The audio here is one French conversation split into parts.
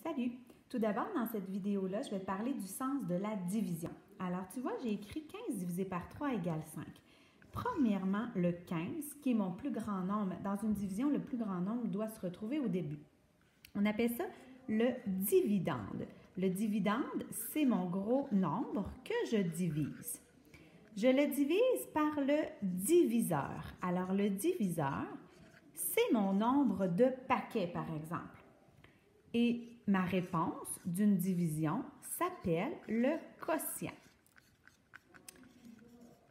Salut! Tout d'abord, dans cette vidéo-là, je vais te parler du sens de la division. Alors, tu vois, j'ai écrit 15 divisé par 3 égale 5. Premièrement, le 15, qui est mon plus grand nombre. Dans une division, le plus grand nombre doit se retrouver au début. On appelle ça le dividende. Le dividende, c'est mon gros nombre que je divise. Je le divise par le diviseur. Alors, le diviseur, c'est mon nombre de paquets, par exemple. Et ma réponse d'une division s'appelle le quotient.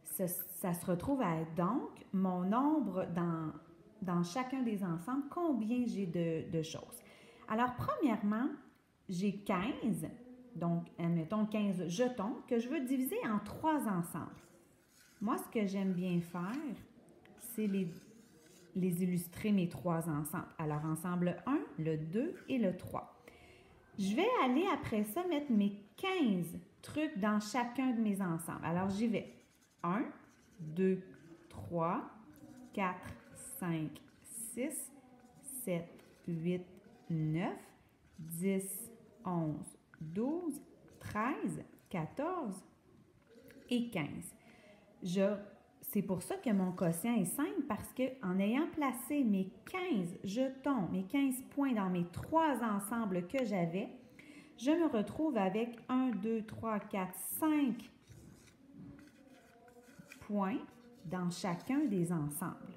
Ça se retrouve à être donc mon nombre dans chacun des ensembles, combien j'ai de choses. Alors, premièrement, j'ai 15, donc admettons 15 jetons que je veux diviser en 3 ensembles. Moi, ce que j'aime bien faire, c'est les illustrer mes 3 ensembles. Alors, ensemble 1, le 2 et le 3. Je vais aller après ça mettre mes 15 trucs dans chacun de mes ensembles. Alors, j'y vais. 1, 2, 3, 4, 5, 6, 7, 8, 9, 10, 11, 12, 13, 14 et 15. C'est pour ça que mon quotient est 5 parce qu'en ayant placé mes 15 jetons, mes 15 points dans mes 3 ensembles que j'avais, je me retrouve avec 1, 2, 3, 4, 5 points dans chacun des ensembles.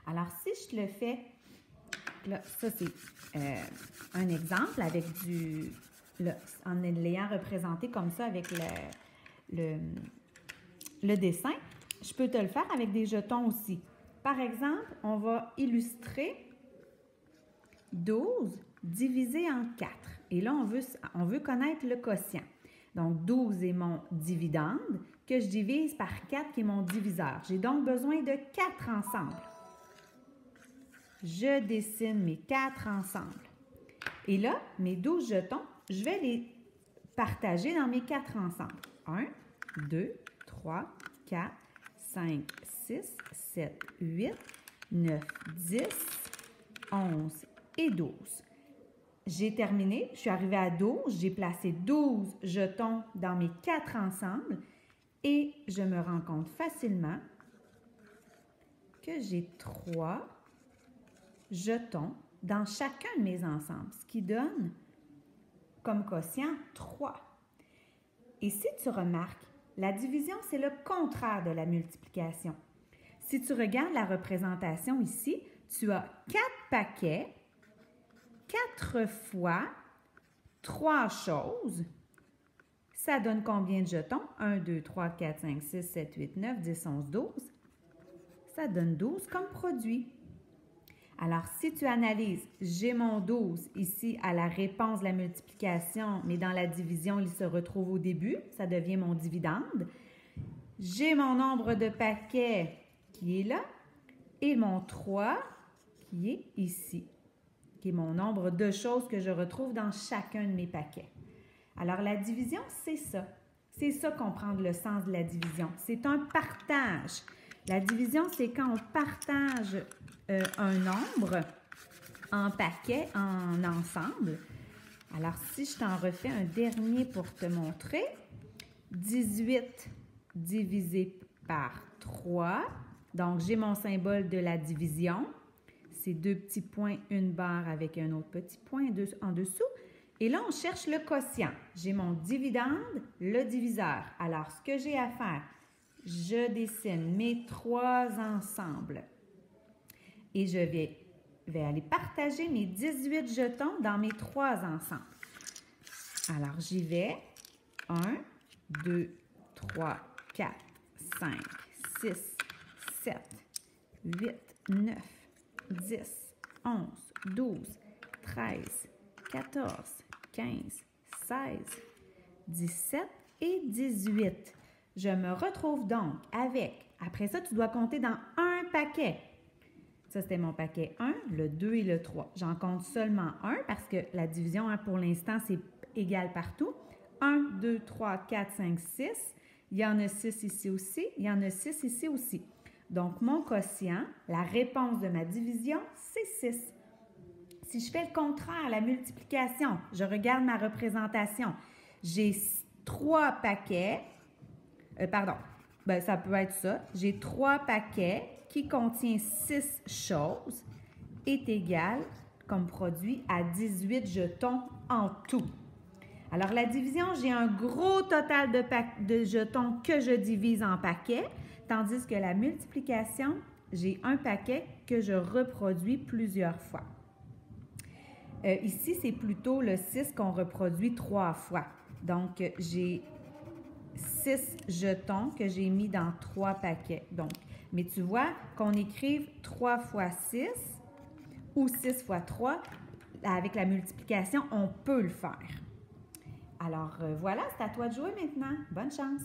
Alors, si je le fais, là, ça c'est un exemple avec en l'ayant représenté comme ça avec le dessin, je peux te le faire avec des jetons aussi. Par exemple, on va illustrer 12 divisé en 4. Et là, on veut connaître le quotient. Donc, 12 est mon dividende que je divise par 4 qui est mon diviseur. J'ai donc besoin de 4 ensembles. Je dessine mes 4 ensembles. Et là, mes 12 jetons, je vais les partager dans mes 4 ensembles. 1, 2, 3, 4, 5, 6, 7, 8, 9, 10, 11 et 12. J'ai terminé, je suis arrivée à 12, j'ai placé 12 jetons dans mes 4 ensembles et je me rends compte facilement que j'ai 3 jetons dans chacun de mes ensembles, ce qui donne comme quotient 3. Et si tu remarques, la division, c'est le contraire de la multiplication. Si tu regardes la représentation ici, tu as 4 paquets, 4 fois 3 choses. Ça donne combien de jetons? 1, 2, 3, 4, 5, 6, 7, 8, 9, 10, 11, 12. Ça donne 12 comme produit. Alors, si tu analyses, j'ai mon 12 ici à la réponse de la multiplication, mais dans la division, il se retrouve au début. Ça devient mon dividende. J'ai mon nombre de paquets qui est là et mon 3 qui est ici, qui est mon nombre de choses que je retrouve dans chacun de mes paquets. Alors, la division, c'est ça. C'est ça comprendre le sens de la division. C'est un partage. La division, c'est quand on partage un nombre en paquets, en ensemble. Alors, si je t'en refais un dernier pour te montrer, 18 divisé par 3. Donc, j'ai mon symbole de la division. C'est 2 petits points, une barre avec un autre petit point en dessous. Et là, on cherche le quotient. J'ai mon dividende, le diviseur. Alors, ce que j'ai à faire, je dessine mes 3 ensembles. Et je vais aller partager mes 18 jetons dans mes 3 ensembles. Alors, j'y vais. 1, 2, 3, 4, 5, 6, 7, 8, 9, 10, 11, 12, 13, 14, 15, 16, 17 et 18. Je me retrouve donc avec, après ça, tu dois compter dans un paquet. Ça, c'était mon paquet 1, le 2 et le 3. J'en compte seulement un parce que la division, pour l'instant, c'est égal partout. 1, 2, 3, 4, 5, 6. Il y en a 6 ici aussi. Il y en a 6 ici aussi. Donc, mon quotient, la réponse de ma division, c'est 6. Si je fais le contraire, la multiplication, je regarde ma représentation. J'ai 3 paquets, ça peut être ça. J'ai 3 paquets qui contiennent 6 choses est égal comme produit à 18 jetons en tout. Alors, la division, j'ai un gros total de jetons que je divise en paquets, tandis que la multiplication, j'ai un paquet que je reproduis plusieurs fois. Ici, c'est plutôt le 6 qu'on reproduit 3 fois. Donc, j'ai 6 jetons que j'ai mis dans 3 paquets. Donc, mais tu vois, qu'on écrive 3 fois 6 ou 6 fois 3, avec la multiplication, on peut le faire. Alors, voilà, c'est à toi de jouer maintenant. Bonne chance!